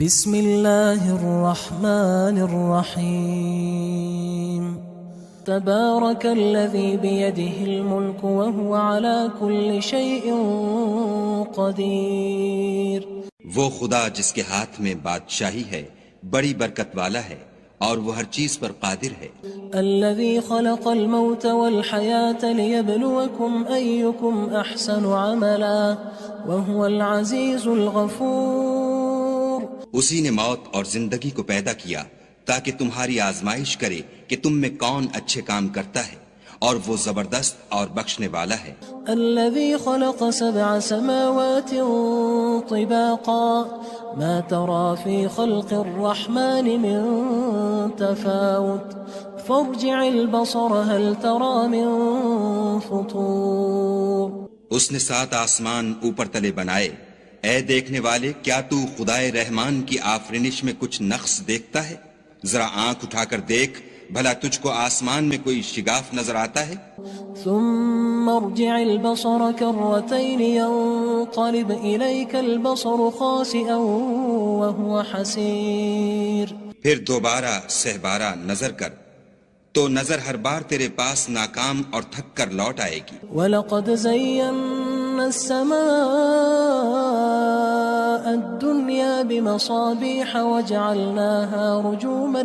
بسم اللہ الرحمن الرحیم تبارک الذی بیدہ الملک وہو علی کل شیء قدیر۔ وہ خدا جس کے ہاتھ میں بادشاہی ہے بڑی برکت والا ہے اور وہ ہر چیز پر قادر ہے۔ الذی خلق الموت والحیاة لیبلوکم ایکم احسن عملا وہو العزیز الغفور۔ اسی نے موت اور زندگی کو پیدا کیا تاکہ تمہاری آزمائش کرے کہ تم میں کون اچھے کام کرتا ہے، اور وہ زبردست اور بخشنے والا ہے۔ الذي خلق 7 سماوات طباقا ما ترى في خلق الرحمن من تفاوت فارجع البصر هل ترى من فطور۔ اس نے 7 آسمان اوپر تلے بنائے، اے دیکھنے والے کیا تو خدائے رحمان کی آفرینش میں کچھ نقص دیکھتا ہے؟ ذرا آنکھ اٹھا کر دیکھ، بھلا تجھ کو آسمان میں کوئی شگاف نظر آتا ہے؟ ثم ارجع البصر كرتين ينقلب إليك البصر خاسئا وهو حسير۔ پھر دوبارہ سہبارہ نظر کر تو نظر ہر بار تیرے پاس ناکام اور تھک کر لوٹ آئے گی۔ وَلَقَدْ زَيَّنَّا السَّمَاءَ الدُّنْيَا بِمَصَابِيحَ وَجَعَلْنَاهَا رُجُومًا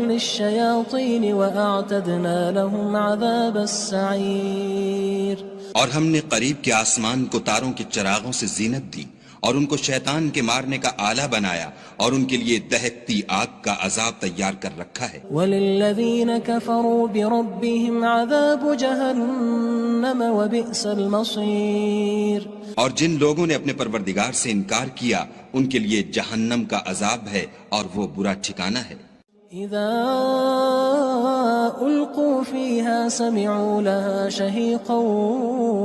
لِلشَّيَاطِينِ وَأَعْتَدْنَا لَهُمْ عَذَابَ السَّعِيرِ۔ اور ہم نے قریب کے آسمان کو تاروں کے چراغوں سے زینت دی اور ان کو شیطان کے مارنے کا آلہ بنایا، اور ان کے لیے دہکتی آگ کا عذاب تیار کر رکھا ہے۔ وَلِلَّذِينَ كَفَرُوا بِرَبِّهِمْ عَذَابُ جَهَنَّمَ وَبِئْسَ الْمَصِيرُ۔ اور جن لوگوں نے اپنے پروردگار سے انکار کیا ان کے لیے جہنم کا عذاب ہے اور وہ برا ٹھکانہ ہے۔ اذا القوا فيها سمعوا لها شهيقا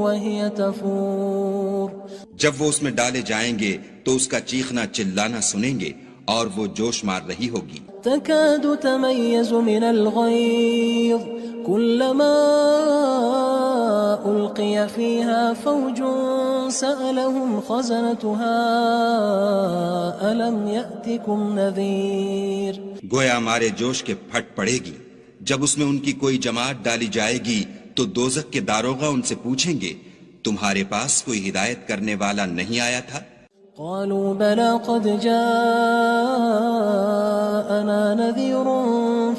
وهي تفور۔ جب وہ اس میں ڈالے جائیں گے تو اس کا چیخنا چلانا سنیں گے اور وہ جوش مار رہی ہوگی۔ تكاد تميز من الغيظ كلما ألقي فيها فوج سألهم خزنتها ألم يأتكم نذير۔ گویا ہمارے جوش کے پھٹ پڑے گی جب اس میں ان کی کوئی جماعت ڈالی جائے گی تو دوزخ کے داروغہ ان سے پوچھیں گے تمہارے پاس کوئی ہدایت کرنے والا نہیں آیا تھا؟ قالوا بلى قد جاءنا نذير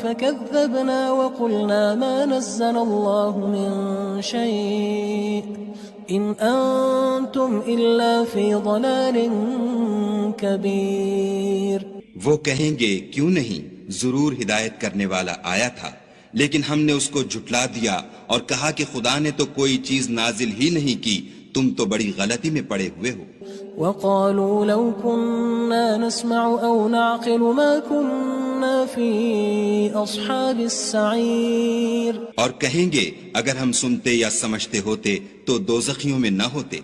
فكذبنا وقلنا ما نزل الله من شيء إن أنتم إلا في ضلال كبير۔ وہ کہیں گے کیوں نہیں، ضرور ہدایت کرنے والا آیا تھا، لیکن ہم نے اس کو جھٹلا دیا اور کہا کہ خدا نے تو کوئی چیز نازل ہی نہیں کی، تم تو بڑی غلطی میں پڑے ہوئے ہو۔ وقالوا لو كنا نسمع أو نعقل ما كنا في أصحاب السعير۔ اور کہیں گے اگر ہم سنتے یا سمجھتے ہوتے تو دوزخیوں میں نہ ہوتے۔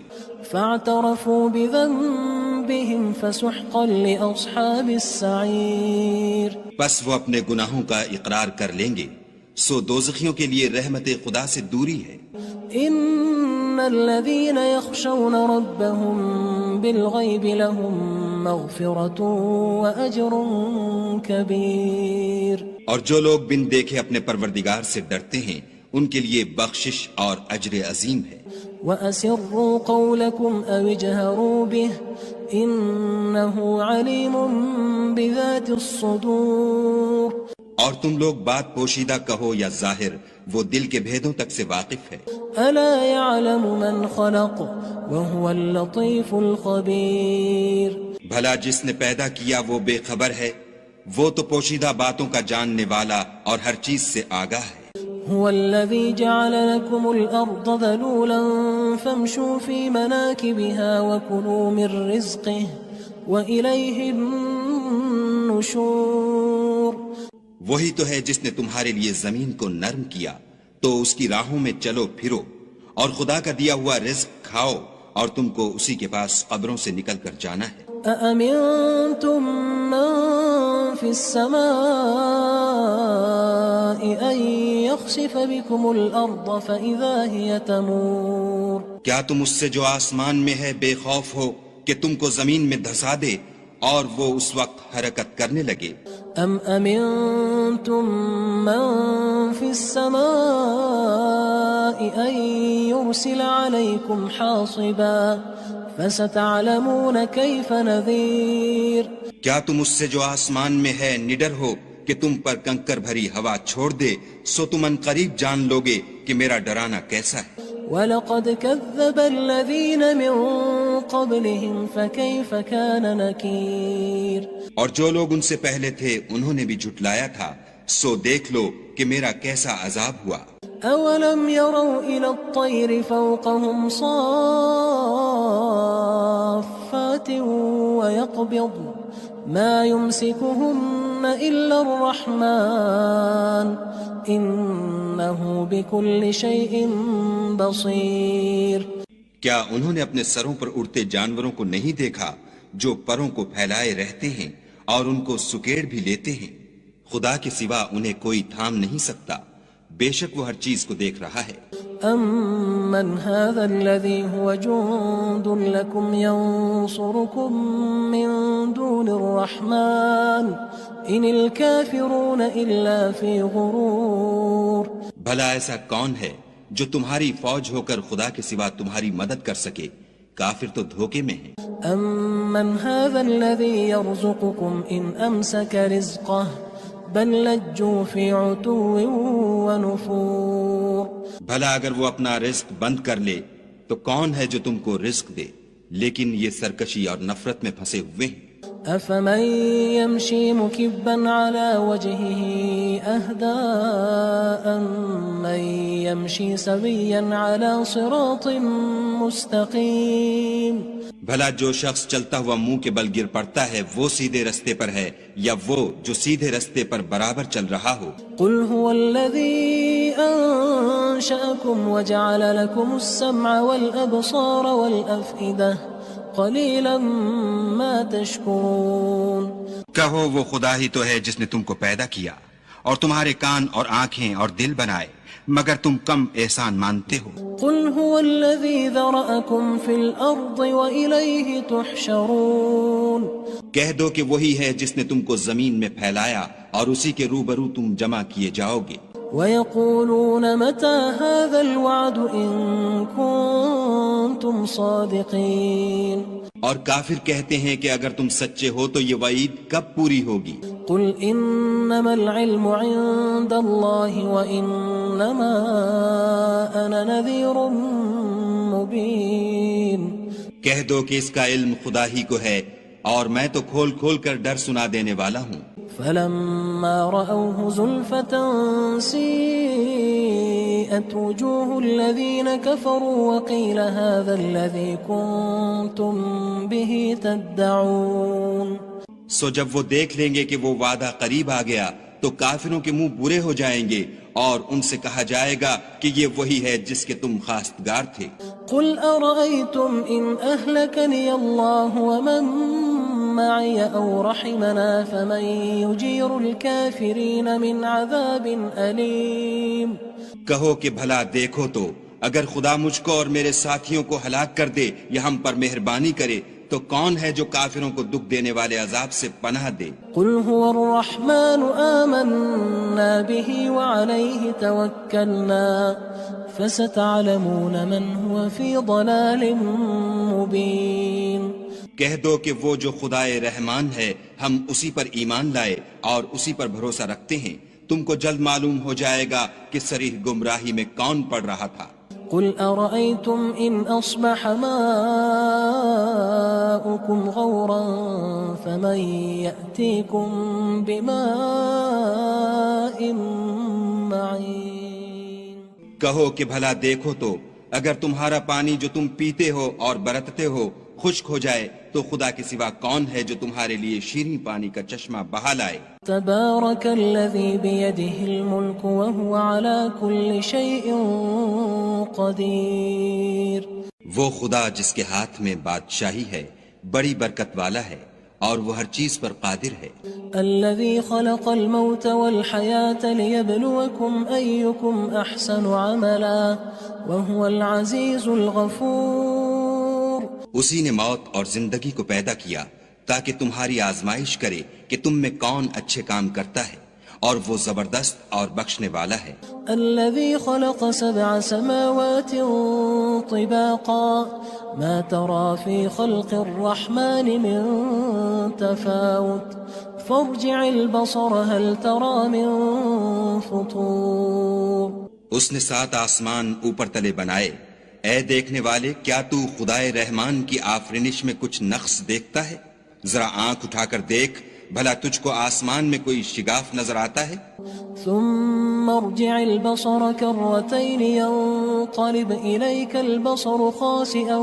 فاعترفوا بذنبهم فسحقا لأصحاب السعير۔ بس وہ اپنے گناہوں کا اقرار کر لیں گے، سو دوزخیوں کے لیے رحمت خدا سے دوری ہے۔ ان الذين يخشون ربهم بالغيب لهم مغفرة واجر كبير۔ اور جو لوگ بن دیکھے اپنے پروردگار سے ڈرتے ہیں ان کے لیے بخشش اور اجر عظیم ہے۔ وَأَسِرُّوا قَوْلَكُمْ أَوِ اجْهَرُوا بِهِ إِنَّهُ عَلِيمٌ بِذَاتِ الصُّدُورِ۔ اور تم لوگ بات پوشیدہ کہو یا ظاہر، وہ دل کے بھیدوں تک سے واقف ہے۔ أَلَا يَعْلَمُ مَنْ خَلَقَ وَهُوَ اللَّطِيفُ الْخَبِيرُ۔ بھلا جس نے پیدا کیا وہ بے خبر ہے، وہ تو پوشیدہ باتوں کا جاننے والا اور ہر چیز سے آگاہ ہے۔ هو الذي جعل لكم الأرض ذلولا فامشوا في مناكبها وكلوا من رزقه وإليه النشور۔ وہی تو ہے جس نے تمہارے لیے زمین کو نرم کیا تو اس کی راہوں میں چلو پھرو اور خدا کا دیا ہوا رزق کھاؤ اور تم کو اسی کے پاس قبروں سے نکل کر جانا ہے۔ أأمنتم من في السماء أن يخسف بكم الأرض فإذا هي تمور؟ کیا تم اس سے جو آسمان میں ہے بے خوف ہو کہ تم کو زمین میں دھسا دے اور وہ اس وقت حرکت کرنے لگے؟ أم أمنتم من في السماء أن يرسل عليكم حاصبا فستعلمون كيف نذير؟ کیا تم اس سے جو آسمان میں ہے نڈر ہو کہ تم پر کنکر بھری ہوا چھوڑ دے، سو تم ان قریب جان لوگے کہ میرا ڈرانا کیسا ہے۔ وَلَقَدْ كَذَّبَ الَّذِينَ مِن قَبْلِهِمْ فَكَيْفَ كَانَ نَكِيرٌ؟ اور جو لوگ ان سے پہلے تھے انہوں نے بھی جھٹلایا تھا، سو دیکھ لو کہ میرا کیسا عذاب ہوا۔ أَوَلَمْ يَرَوْا إِلَى الطَّيْرِ فَوْقَهُمْ صَافَّاتٍ وَيَقْبِضْنَ مَا يُمْسِكُهُنَّ إِلَّا الرَّحْمَنُ إِنَّهُ بِكُلِّ شَيْءٍ بَصِيرٌ۔ کیا انہوں نے اپنے سروں پر اڑتے جانوروں کو نہیں دیکھا جو پروں کو پھیلائے رہتے ہیں اور ان کو سکیڑ بھی لیتے ہیں؟ خدا کے سوا انہیں کوئی تھام نہیں سکتا، بے شک وہ ہر چیز کو دیکھ رہا ہے۔ أَمَّنْ هَذَا الَّذِي هُوَ جُندٌ لَكُمْ يَنصُرُكُم مِّن دُونِ الرَّحْمَنِ إِنِ الْكَافِرُونَ إِلَّا فِي غُرُورٍ۔ بھلا ایسا کون ہے جو تمہاری فوج ہو کر خدا کے سوا تمہاری مدد کر سکے؟ کافر تو دھوکے میں ہیں۔ أَمَّنْ هَذَا الَّذِي يَرْزُقُكُمْ إِنْ أَمْسَكَ رِزْقَهُ بَل لَجُّوا فِي عُتُوٍّ وَنُفُورٍ۔ بھلا اگر وہ اپنا رزق بند کر لے تو کون ہے جو تم کو رزق دے؟ لیکن یہ سرکشی اور نفرت میں پھنسے ہوئے ہیں۔ أَفَمَن يَمْشِي مُكِبًّا عَلَى وَجْهِهِ أَهْدَىٰ أَمَّن يَمْشِي سَوِيًّا عَلَى صِرَاطٍ مُّسْتَقِيمٍ؟ بھلا جو شخص چلتا ہوا منہ کے بل گر پڑتا ہے وہ سیدھے رستے پر ہے یا وہ جو سیدھے رستے پر برابر چل رہا ہو؟ قُلْ هُوَ الَّذِي أَنشَأَكُمْ وَجَعَلَ لَكُمُ السَّمْعَ وَالْأَبْصَارَ وَالْأَفْئِدَةَ قَلِيلًا مَا تَشْكُرُونَ۔ کہو وہ خدا ہی تو ہے جس نے تم کو پیدا کیا اور تمہارے کان اور آنکھیں اور دل بنائے، مگر تم کم احسان مانتے ہو۔ قُلْ هُوَ الَّذِي ذَرَأَكُمْ فِي الْأَرْضِ وَإِلَيْهِ تُحْشَرُونَ۔ کہہ دو کہ وہی ہے جس نے تم کو زمین میں پھیلایا اور اسی کے روبرو تم جمع کیے جاؤ گے۔ وَيَقُولُونَ مَتَى هَذَا الْوَعْدُ إِن كُنتُمْ صَادِقِينَ۔ اور کافر کہتے ہیں کہ اگر تم سچے ہو تو یہ وعید کب پوری ہوگی؟ قُلْ إِنَّمَا الْعِلْمُ عِندَ اللَّهِ وَإِنَّمَا أَنَا نَذِيرٌ مُّبِينٌ۔ کہہ دو کہ اس کا علم خدا ہی کو ہے اور میں تو کھول کھول کر ڈر سنا دینے والا ہوں۔ فَلَمَّا رَأَوْهُ زُلْفَةً سِيئَتْ وُجُوهُ الَّذِينَ كَفَرُوا وَقِيلَ هَذَا الَّذِي كُنتُم بِهِ تَدَّعُونَ۔ سو جب وہ دیکھ لیں گے کہ وہ وعدہ قریب آ گیا تو کافروں کے منہ برے ہو جائیں گے اور ان سے کہا جائے گا کہ یہ وہی ہے جس کے تم خواستگار تھے۔ قُلْ أَرَأَيْتُمْ إِنْ أَهْلَكَنِيَ اللَّهُ وَمَن مَّعِيَ أَوْ رَحِمَنَا فَمَن يُجِيرُ الْكَافِرِينَ مِنْ عَذَابٍ أَلِيمٍ۔ کہو کہ بھلا دیکھو تو اگر خدا مجھ کو اور میرے ساتھیوں کو ہلاک کر دے یا ہم پر مہربانی کرے تو کون ہے جو کافروں کو دکھ دینے والے عذاب سے پناہ دے؟ قُلْ هُوَ الرَّحْمَنُ آمَنَّا بِهِ وَعَلَيْهِ تَوَكَّلْنَا فَسَتَعْلَمُونَ مَنْ هُوَ فِي ضَلَالٍ مُّبِينٍ۔ کہہ دو کہ وہ جو خدائے رحمان ہے ہم اسی پر ایمان لائے اور اسی پر بھروسہ رکھتے ہیں، تم کو جلد معلوم ہو جائے گا کہ صریح گمراہی میں کون پڑ رہا تھا۔ قُلْ أَرَأَيْتُمْ إِنْ أَصْبَحَ مَاؤُكُمْ غَوْرًا فَمَن يَأْتِيكُم بِمَاءٍ مَّعِينٍ۔ کہو کہ بھلا دیکھو تو اگر تمہارا پانی جو تم پیتے ہو اور برتتے ہو خشک ہو جائے تو خدا کے سوا کون ہے جو تمہارے لیے شیریں پانی کا چشمہ بہا لائے؟ تبارك الذي بيده الملك وهو على كل شيء قدير۔ وہ خدا جس کے ہاتھ میں بادشاہی ہے بڑی برکت والا ہے اور وہ ہر چیز پر قادر ہے. الذي خلق الموت والحياة ليبلوكم أيكم أحسن عملا وهو العزيز الغفور. اسی نے موت اور زندگی کو پیدا کیا تاکہ تمہاری آزمائش کرے کہ تم میں کون اچھے کام کرتا ہے اور وہ زبردست اور بخشنے والا ہے. الذي خلق 7 سماوات طباقا ما ترى في خلق الرحمن من تفاوت فارجع البصر هل ترى من فطور. اس نے 7 آسمان اوپر تلے بنائے. اے دیکھنے والے کیا تو خدائے رحمان کی آفرینش میں کچھ نقص دیکھتا ہے؟ ذرا آنکھ اٹھا کر دیکھ بھلا تجھ کو آسمان میں کوئی شگاف نظر آتا ہے؟ ثم ارجع البصر كرتين ينقلب إليك البصر خاسئا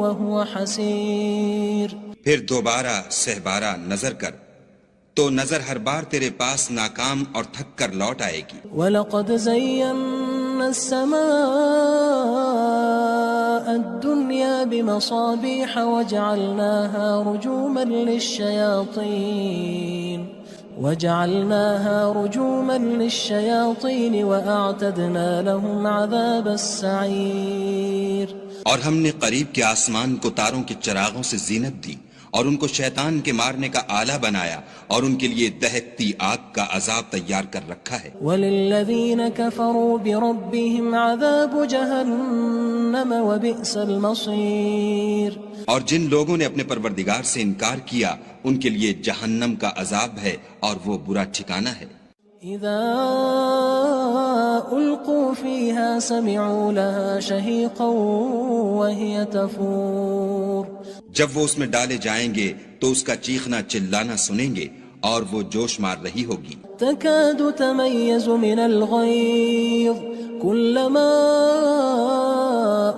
وهو حسير. پھر دوبارہ سہبارہ نظر کر تو نظر ہر بار تیرے پاس ناکام اور تھک کر لوٹ آئے گی. وَلَقَدْ زَيَّنَّا السَّمَاءَ الدُّنْيَا بِمَصَابِيحَ وَجَعَلْنَاهَا رُجُومًا لِلشَّيَاطِينِ وَأَعْتَدْنَا لَهُمْ عَذَابَ السَّعِيرِ. اور ہم نے قریب کے آسمان کو تاروں کے چراغوں سے زینت دی اور ان کو شیطان کے مارنے کا آلہ بنایا اور ان کے لیے دہکتی آگ کا عذاب تیار کر رکھا ہے. وَلِلَّذِينَ كَفَرُوا بِرَبِّهِمْ عَذَابُ جَهَنَّمَ وَبِئْسَ الْمَصِيرُ. اور جن لوگوں نے اپنے پروردگار سے انکار کیا ان کے لیے جہنم کا عذاب ہے اور وہ برا ٹھکانہ ہے. اذا القوا فيها سمعوا لها شهيقا وهي تفور. جب وہ اس میں ڈالے جائیں گے تو اس کا چیخنا چلانا سنیں گے اور وہ جوش مار رہی ہوگی. تكاد تميز من الغيظ كلما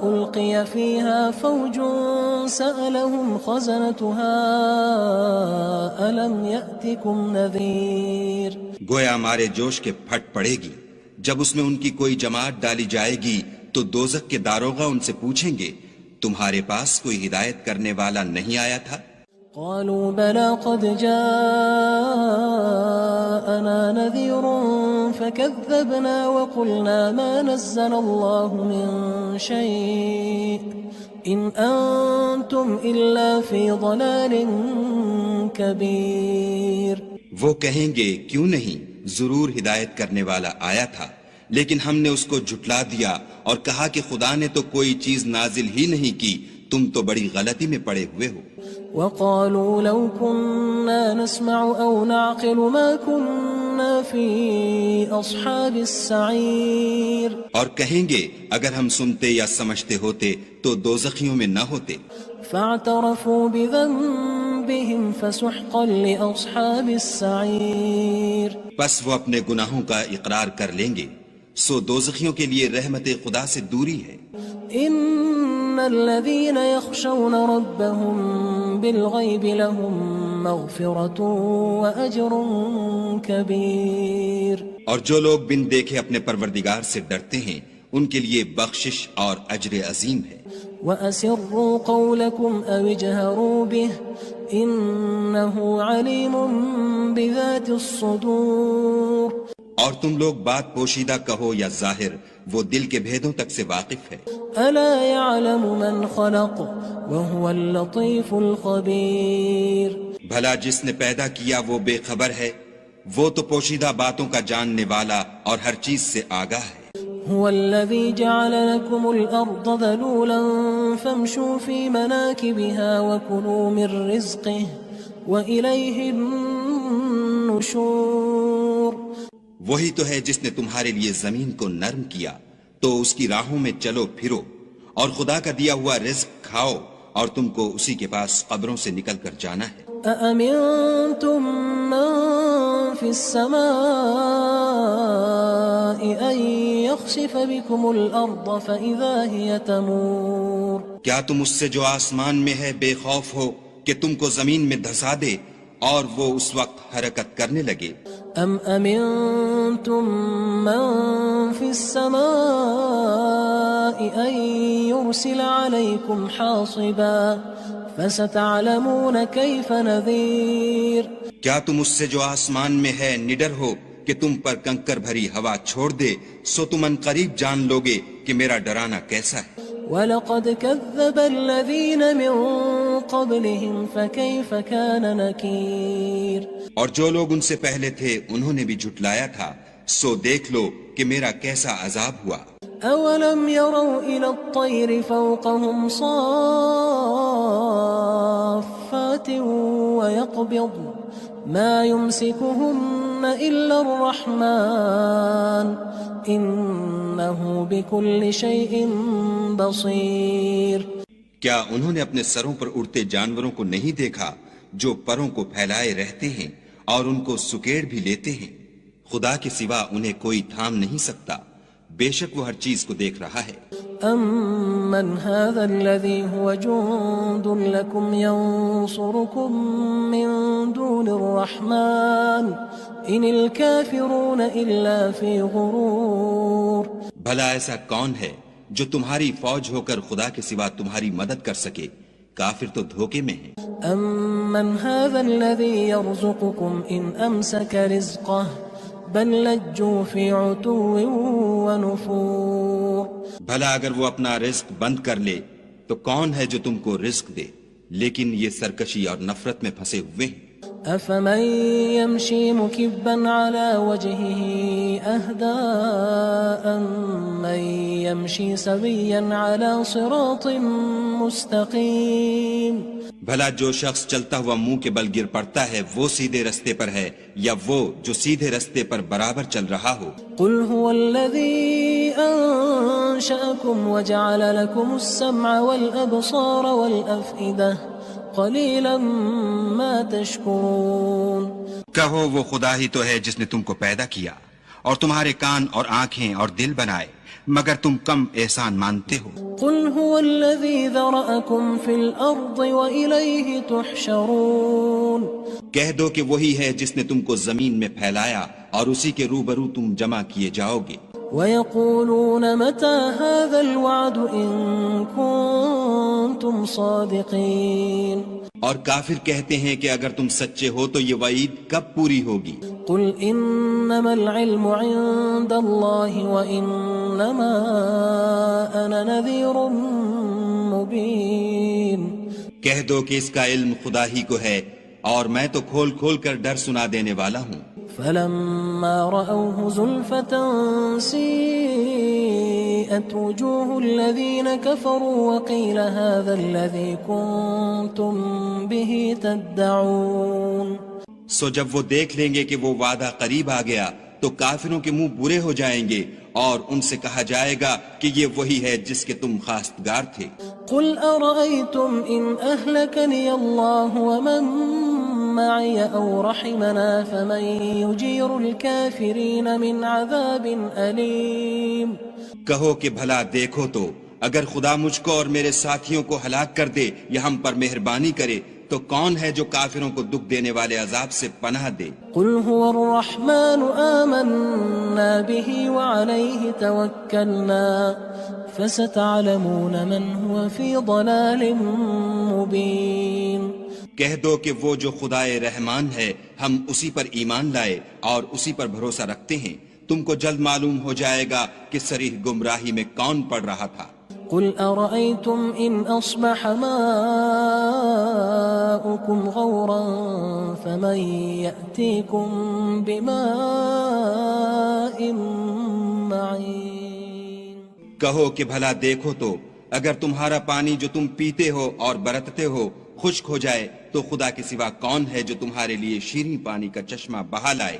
ألقي فيها فوج سألهم خزنتها ألم يأتكم نذير. گویا ہمارے جوش کے پھٹ پڑے گی جب اس میں ان کی کوئی جماعت ڈالی جائے گی تو دوزخ کے داروغہ ان سے پوچھیں گے تمہارے پاس کوئی ہدایت کرنے والا نہیں آیا تھا؟ قالوا بلى قد جاءنا نذير فكذبنا وقلنا ما نزل الله من شيء إن أنتم إلا في ضلال كبير. وہ کہیں گے کیوں نہیں، ضرور ہدایت کرنے والا آیا تھا، لیکن ہم نے اس کو جھٹلا دیا اور کہا کہ خدا نے تو کوئی چیز نازل ہی نہیں کی، تم تو بڑی غلطی میں پڑے ہوئے ہو. وقالوا لو كنا نسمع أو نعقل ما كنا في أصحاب السعير. اور کہیں گے اگر ہم سنتے یا سمجھتے ہوتے تو دوزخیوں میں نہ ہوتے. فاعترفوا بذنبهم فسحقا لأصحاب السعير. پس وہ اپنے گناہوں کا اقرار کر لیں گے، سو دوزخیوں کے لیے رحمت خدا سے دوری ہے. إن الذين يخشون ربهم بالغيب لهم مغفرة وأجر كبير. اور جو لوگ بن دیکھے اپنے پروردگار سے ڈرتے ہیں ان کے لیے بخشش اور اجر عظیم ہے. وأسروا قولكم أو اجهروا به إنه عليم بذات الصدور. اور تم لوگ بات پوشیدہ کہو یا ظاہر، وہ دل کے بھیدوں تک سے واقف ہے. ألا يعلم من خلق وهو اللطيف الخبير. بھلا جس نے پیدا کیا وہ بے خبر ہے، وہ تو پوشیدہ باتوں کا جاننے والا اور ہر چیز سے آگاہ ہے. هو الذي جعل لكم الأرض ذلولا فامشوا في مناكبها وكلوا من رزقه وإليه النشور. وہی تو ہے جس نے تمہارے لیے زمین کو نرم کیا تو اس کی راہوں میں چلو پھرو اور خدا کا دیا ہوا رزق کھاؤ اور تم کو اسی کے پاس قبروں سے نکل کر جانا ہے. أأمنتم من في السماء أن يخسف بكم الأرض فإذا هي تمور. کیا تم اس سے جو آسمان میں ہے بے خوف ہو کہ تم کو زمین میں دھسا دے اور وہ اس وقت حرکت کرنے لگے. ام امنتم من في السماء ان يرسل عليكم حاصبا فستعلمون كيف نذير. کیا تم اس سے جو آسمان میں ہے نڈر ہو کہ تم پر کنکر بھری ہوا چھوڑ دے؟ سو تم ان قریب جان لوگے کہ میرا ڈرانا کیسا ہے. وَلَقَدْ كَذَّبَ الَّذِينَ مِن قَبْلِهِمْ فَكَيْفَ كَانَ نَكِيرٌ. اور جو لوگ ان سے پہلے تھے انہوں نے بھی جھٹلایا تھا، سو دیکھ لو کہ میرا کیسا عذاب ہوا. أَوَلَمْ يَرَوْا إِلَى الطَّيْرِ فَوْقَهُمْ صَافَّاتٍ وَيَقْبِضْنَ مَا يُمْسِكُهُنَّ إِلَّا الرَّحْمَنُ إِنَّهُ بِكُلِّ شَيْءٍ بَصِيرٌ. کیا انہوں نے اپنے سروں پر اڑتے جانوروں کو نہیں دیکھا جو پروں کو پھیلائے رہتے ہیں اور ان کو سکیڑ بھی لیتے ہیں؟ خدا کے سوا انہیں کوئی تھام نہیں سکتا، بے شک وہ ہر چیز کو دیکھ رہا ہے. أَمَّنْ هَذَا الَّذِي هُوَ جُندٌ لَكُمْ يَنصُرُكُم مِّن دُونِ الرَّحْمَنِ إِنِ الْكَافِرُونَ إِلَّا فِي غُرُورٍ. بھلا ایسا کون ہے جو تمہاری فوج ہو کر خدا کے سوا تمہاری مدد کر سکے؟ کافر تو دھوکے میں ہیں. أَمَّنْ هَذَا الَّذِي يَرْزُقُكُمْ إِنْ أَمْسَكَ رِزْقَهُ بَلْ لَجُّوا فِي عُتُوٍّ وَنُفُورٍ. بھلا اگر وہ اپنا رزق بند کر لے تو کون ہے جو تم کو رزق دے؟ لیکن یہ سرکشی اور نفرت میں پھنسے ہوئے ہیں. أَفَمَن يَمْشِي مُكِبًّا عَلَى وَجْهِهِ أَهْدَىٰ أَمَّن يَمْشِي سَوِيًّا عَلَى صِرَاطٍ مُّسْتَقِيمٍ. بھلا جو شخص چلتا ہوا منہ کے بل گر پڑتا ہے وہ سیدھے رستے پر ہے یا وہ جو سیدھے رستے پر برابر چل رہا ہو؟ قُلْ هُوَ الَّذِي أَنشَأَكُمْ وَجَعَلَ لَكُمُ السَّمْعَ وَالْأَبْصَارَ وَالْأَفْئِدَةَ قَلِيلًا مَا تَشْكُرُونَ. کہو وہ خدا ہی تو ہے جس نے تم کو پیدا کیا اور تمہارے کان اور آنکھیں اور دل بنائے، مگر تم کم احسان مانتے ہو. قُلْ هُوَ الَّذِي ذَرَأَكُمْ فِي الْأَرْضِ وَإِلَيْهِ تُحْشَرُونَ. کہہ دو کہ وہی ہے جس نے تم کو زمین میں پھیلایا اور اسی کے روبرو تم جمع کیے جاؤ گے. وَيَقُولُونَ مَتَى هَذَا الْوَعْدُ إِن كُنتُمْ صَادِقِينَ. اور کافر کہتے ہیں کہ اگر تم سچے ہو تو یہ وعید کب پوری ہوگی؟ قُلْ إِنَّمَا الْعِلْمُ عِندَ اللَّهِ وَإِنَّمَا أَنَا نَذِيرٌ مُّبِينٌ. کہہ دو کہ اس کا علم خدا ہی کو ہے اور میں تو کھول کھول کر ڈر سنا دینے والا ہوں. فَلَمَّا رَأَوْهُ زُلْفَةً سِيئَتْ وُجُوهُ الَّذِينَ كَفَرُوا وَقِيلَ هَذَا الَّذِي كُنتُم بِهِ تَدَّعُونَ. سو جب وہ دیکھ لیں گے کہ وہ وعدہ قریب آ گیا تو کافروں کے منہ برے ہو جائیں گے اور ان سے کہا جائے گا کہ یہ وہی ہے جس کے تم خواستگار تھے. قُلْ أَرَأَيْتُمْ إِنْ أَهْلَكَنِيَ اللَّهُ وَمَن مَّعِيَ أَوْ رَحِمَنَا فَمَن يُجِيرُ الْكَافِرِينَ مِنْ عَذَابٍ أَلِيمٍ. کہو کہ بھلا دیکھو تو اگر خدا مجھ کو اور میرے ساتھیوں کو ہلاک کر دے یا ہم پر مہربانی کرے تو کون ہے جو کافروں کو دکھ دینے والے عذاب سے پناہ دے؟ قُلْ هُوَ الرَّحْمَنُ آمَنَّا بِهِ وَعَلَيْهِ تَوَكَّلْنَا فَسَتَعْلَمُونَ مَنْ هُوَ فِي ضَلَالٍ مُّبِينٍ. کہہ دو کہ وہ جو خدائے رحمان ہے ہم اسی پر ایمان لائے اور اسی پر بھروسہ رکھتے ہیں، تم کو جلد معلوم ہو جائے گا کہ صریح گمراہی میں کون پڑ رہا تھا. قُلْ أَرَأَيْتُمْ إِنْ أَصْبَحَ مَاؤُكُمْ غَوْرًا فَمَن يَأْتِيكُم بِمَاءٍ مَّعِينٍ. کہو کہ بھلا دیکھو تو اگر تمہارا پانی جو تم پیتے ہو اور برتتے ہو خشک ہو جائے تو خدا کے سوا کون ہے جو تمہارے لیے شیریں پانی کا چشمہ بہا لائے؟